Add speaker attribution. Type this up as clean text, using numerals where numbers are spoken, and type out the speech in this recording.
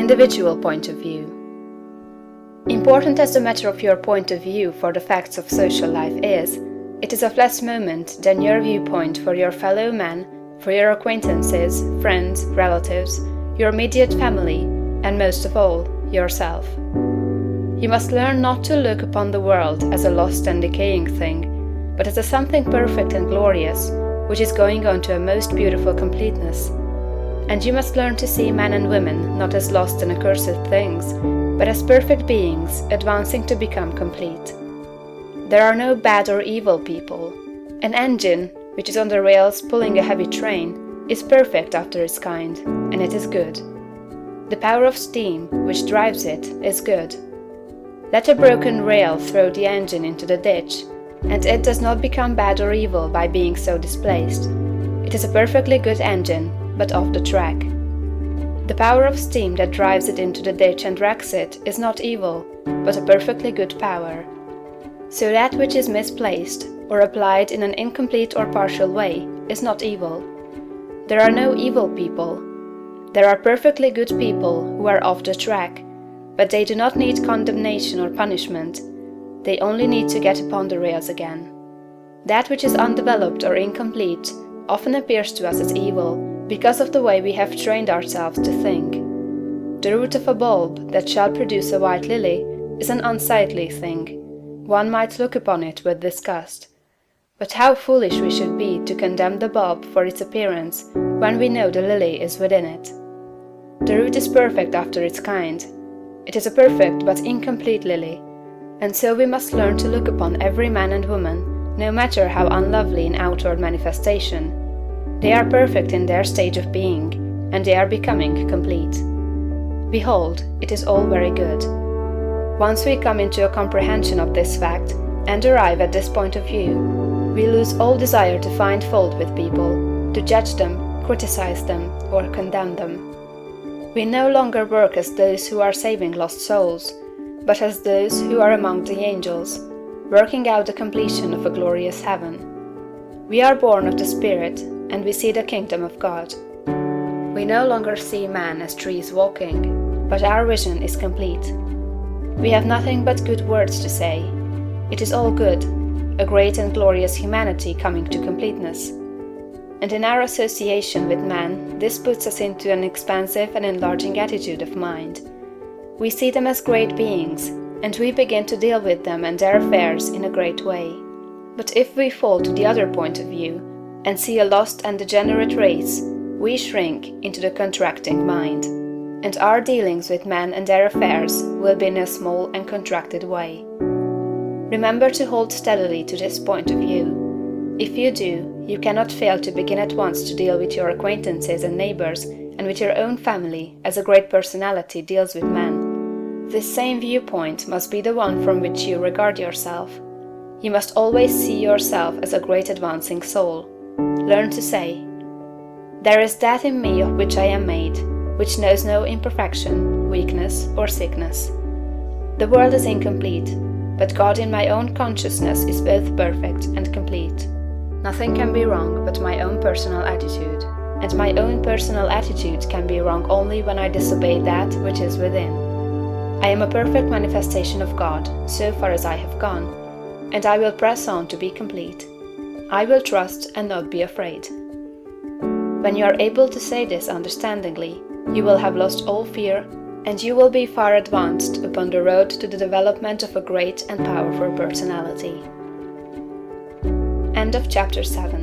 Speaker 1: individual point of view. Important as the matter of your point of view for the facts of social life is, it is of less moment than your viewpoint for your fellow men, for your acquaintances, friends, relatives, your immediate family, and most of all, yourself. You must learn not to look upon the world as a lost and decaying thing, but as a something perfect and glorious, which is going on to a most beautiful completeness. And you must learn to see men and women not as lost and accursed things, but as perfect beings advancing to become complete. There are no bad or evil people. An engine, which is on the rails pulling a heavy train, is perfect after its kind, and it is good. The power of steam, which drives it, is good. Let a broken rail throw the engine into the ditch, and it does not become bad or evil by being so displaced. It is a perfectly good engine, but off the track. The power of steam that drives it into the ditch and wrecks it is not evil, but a perfectly good power. So that which is misplaced, or applied in an incomplete or partial way, is not evil. There are no evil people. There are perfectly good people who are off the track, but they do not need condemnation or punishment. They only need to get upon the rails again. That which is undeveloped or incomplete often appears to us as evil, because of the way we have trained ourselves to think. The root of a bulb that shall produce a white lily is an unsightly thing. One might look upon it with disgust. But how foolish we should be to condemn the bulb for its appearance when we know the lily is within it. The root is perfect after its kind. It is a perfect but incomplete lily, and so we must learn to look upon every man and woman, no matter how unlovely in outward manifestation. They are perfect in their stage of being, and they are becoming complete. Behold, it is all very good. Once we come into a comprehension of this fact, and arrive at this point of view, we lose all desire to find fault with people, to judge them, criticize them, or condemn them. We no longer work as those who are saving lost souls, but as those who are among the angels, working out the completion of a glorious heaven. We are born of the Spirit, and we see the kingdom of God. We no longer see man as trees walking, but our vision is complete. We have nothing but good words to say. It is all good, a great and glorious humanity coming to completeness. And in our association with man, this puts us into an expansive and enlarging attitude of mind. We see them as great beings, and we begin to deal with them and their affairs in a great way. But if we fall to the other point of view, and see a lost and degenerate race, we shrink into the contracting mind, and our dealings with men and their affairs will be in a small and contracted way. Remember to hold steadily to this point of view. If you do, you cannot fail to begin at once to deal with your acquaintances and neighbors and with your own family as a great personality deals with men. This same viewpoint must be the one from which you regard yourself. You must always see yourself as a great advancing soul. Learn to say, "There is that in me of which I am made, which knows no imperfection, weakness, or sickness. The world is incomplete, but God in my own consciousness is both perfect and complete. Nothing can be wrong but my own personal attitude, and my own personal attitude can be wrong only when I disobey that which is within. I am a perfect manifestation of God, so far as I have gone, and I will press on to be complete. I will trust and not be afraid." When you are able to say this understandingly, you will have lost all fear, and you will be far advanced upon the road to the development of a great and powerful personality. End of chapter 7.